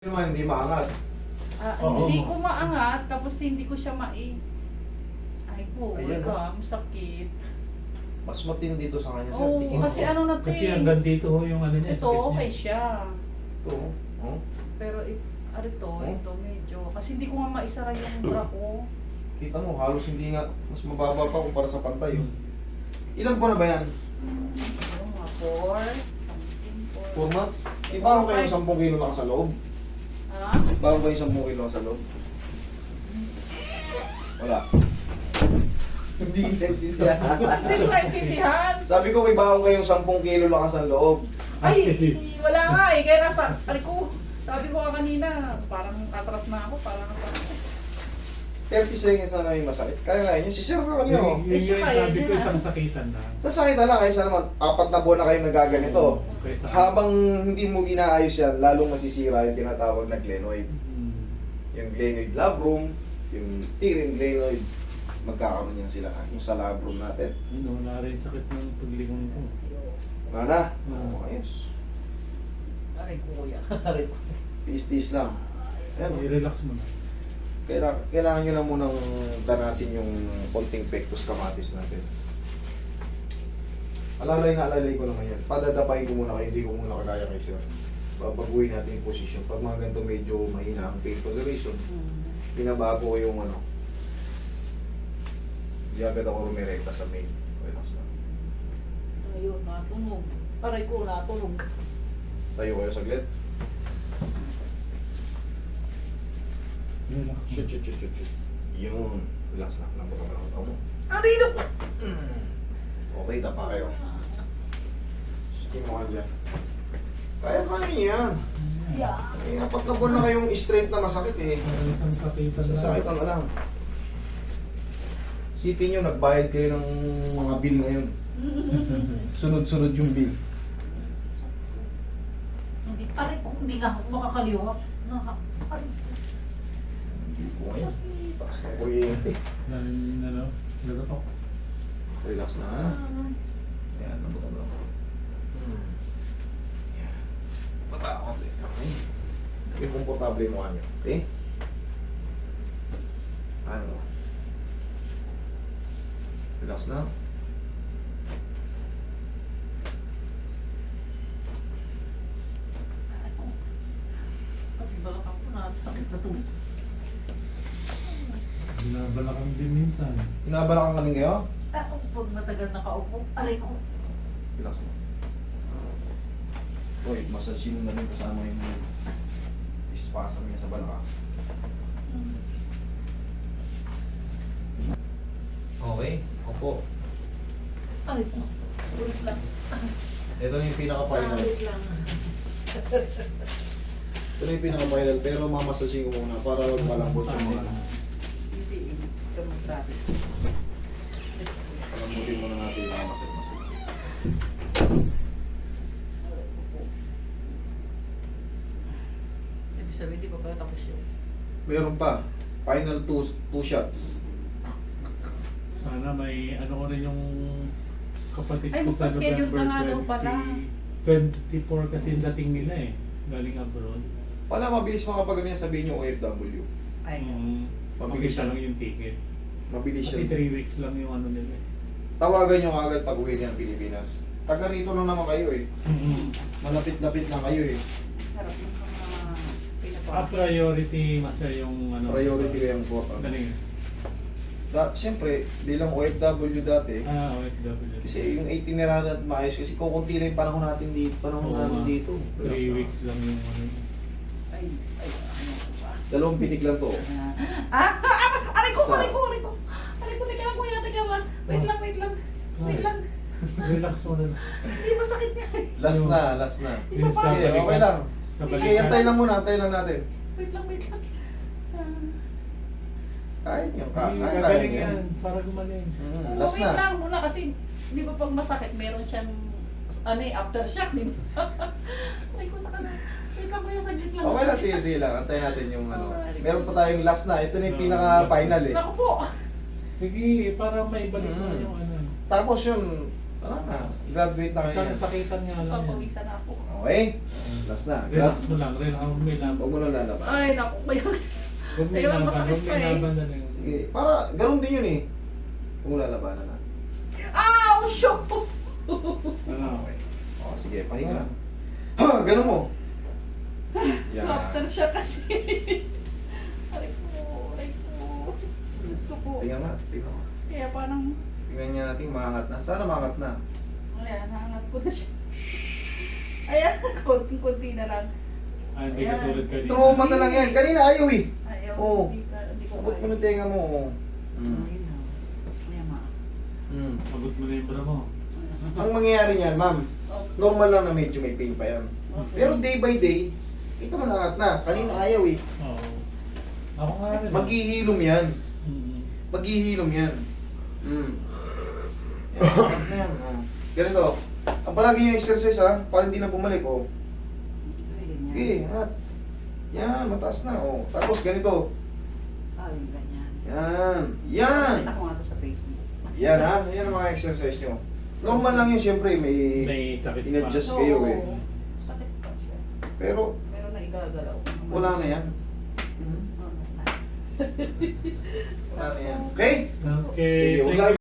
Naman hindi maangat. Oo. Hindi ko maangat, tapos hindi ko siya Ay po, Ayan, masakit. Mas matindi dito sa kanya, sir. Oo, Tingin kasi ko. ano na to Kasi eh. hanggang dito ho yung ano niya. Ito, sakit niya. okay siya. Ito, oh. Pero Oh. ito medyo. Kasi hindi ko nga maisara yung bra ko. Kita mo, halos hindi nga, mas mababa pa kumpara sa pantay. Oh. Ilan po na ba yan? Siguro mga 4, something 4 months? Iba ko kayo 10 kilo na sa loob. Ha? Bago kayo 10 kilo sa loob. Wala. Hindi intindihan. Hindi ko naintindihan. Sabi ko may bago kayong 10 kilo lakas ang loob. Ay, wala nga eh. Kaya sabi ko nga kanina, parang atras na ako, parang nasa 30 seconds na yung masakit. Kaya nga yun, si sir ka kanina. Oh. Yung siya kaya sabi ko niya. isang sakitan lang. Sasakitan lang kaysa naman, 4 na buwan na kayo nagaganito. Kaysa- Habang hindi mo ginaayos yan, lalong masisira yung tinatawag na glenoid. Yung glenoid labrum, yung tirin glenoid, magkakaroon yan sila. Yung sa labrum natin. Ano, wala rin sakit ng paglingon ko. Mana? Oo. Ayos. Aray ko kuya. Aray ko. Tiis-tiis lang. Ayan. I-relax mo na. Kailangan nyo lang munang danasin yung konting pectus kamatis natin. Alalay ko lang yan. Padadapain ko muna kayo, hindi ko muna kagaya kay sir. Babaguhin natin yung position. Pag mga ganito medyo mahina ang pain toleration, pinabago ko yung ano. Di agad ako rumirekta sa main. Relax lang. Ayun, natunog. Aray ko, natunog. Tayo kayo saglit. Relax mo. Shoot. Yun. Relax lang. Lambot ang tao mo. Okay, tapa kayo. Sige mo ka dyan. Kaya yan. Yeah. Eh, 4 na buwan na kayong straight na masakit eh. Parang isang sakitan lang. Sasakitan na lang. Sipin nyo, nagbayad kayo ng mga bill ngayon. Sunod-sunod yung bill. Hindi, aray ko, hindi nga ako makakaliwa. Aray. Hindi ko ngayon. Taas na kuryente. Ano, nagatok. Relax na ha. Ayan, nabutan lang. Ayan. Matakot eh. Okay. Yung komportable yung mukha nyo. Okay? Ano? Relax na. Aray ko. Pag-ibalak ako na, sakit na to. Binabalakang din minsan. Pinabalakan ka din kayo? Ako, pag matagal nakaupo, aray ko. Relax na. Uy, massage mo na rin kasama yung spasm niya sa balaka. Okay, opo. Aray ko. Ulit lang. Ito na yung pinaka-final. Ulit lang. Ito na yung pinaka-final, pero mamassage ko muna para malambot yung mga. Hindi, grabe. Palambutin muna natin yung mga massage. Ibig sabihin, di pa pala tapos yun. Meron pa. Final two shots. Sana may ano ko rin yung kapatid Ay, ko sa magpa-schedule ka nga daw pala. 24 kasi yung dating nila eh. Galing abroad. Wala, mabilis makapag sabihin yung OFW. Ay, Mabilis Mabilis siya. lang yung ticket. Mabilis Kasi siya. 3 weeks lang yung ano nila eh. Tawagan nyo kagad pag uwi niya ng Pilipinas. Taga rito lang naman kayo eh. Malapit-lapit lang kayo eh. sarap ng mga A priority master yung ano. Priority ko yung po. Galing. Siyempre, bilang OFW dati, OFW. kasi yung itinerary at maayos, kasi kukunti lang yung panahon natin dito. Panahon Oo natin nga. dito. 3 weeks lang yung ano. Ay, ano ko ba? 2 pitik lang to. Aray ko, Sa- aray ko, aray ko. Aray ko, teka lang kuya, teka lang. Wait lang. Wait lang. Relax mo na. Hindi masakit niya. Last na. Isa pa. Sa Okay, okay balikan. lang. Sa Sige, balikan. antay lang muna, antay lang natin. Wait lang. Kaya nyo, kaya Gagaling nyo. yan. Para gumaling. Last Wait na. lang muna kasi, di ba pag masakit, meron siyang, aftershock, di ba? Aray ko sa kanan. Wait lang kuya, saglit lang. Okay lang, sige lang. Antay natin yung ano. Meron pa tayong last na. Ito na yung pinaka-final eh. Naku po. Sige, para maibalik mo Mm. yung ano. Tapos yun, Wala na. Graduate na kayo Isang yan. sakitan nga lang yan. Papawisan na ako. Okay? Last na. Relax mo lang, relax mo lang. Huwag mo lang lalaban. Ay, naku, kaya. Huwag mo Kaya laban, masakit huwag mo pa eh. laban na lang. Sige. Para, ganun din yun eh. Huwag mo lalabanan na. Ah, shock! Ano? Okay. O, sige. Pahinga na. Ha! Ganun mo. Yan. After siya kasi. Aray ko, aray ko. Gusto ko. Tingnan mo. Tingnan mo. Kaya parang, Tingnan niya natin maangat na. Sana maangat na. ayan, hangat ko na siya. Ayan, konting-konti na lang. Ah, hindi ka tulad kanina. Trauma na lang yan. Kanina ayaw eh. Ayaw, Oo. hindi ko Abot mo kaya. ng tenga mo. Mm. Ayun na. Ayan, ma. Mm. Abot mo na yung bra mo. Ang mangyayari niyan, ma'am, Okay. normal lang na medyo may pain pa yan. Okay. Pero day by day, ito manangat na. Kanina ayaw eh. Oo. Ako nga rin. Maghihilom yan. Mm. Maghihilom yan. Mm. Yan, manangat na yan. Oh. Ganito. Ang palagi yung exercise ha, para hindi na bumalik. Oh. Ay, ganyan. Okay, hat. Yan, mataas na. Oh. Tapos ganito. Ay, ganyan. Yan. Yan. Nakita ko nga to sa Facebook. Yan ha. Yan ang mga exercise nyo. Normal lang yun, syempre. May sakit pa. in-adjust kayo eh. Oo. Sakit pa siya. Pero Pero naigagalaw. wala na yan. Oo. Wala na yan. Okay? Okay, Sige, thank wala- you.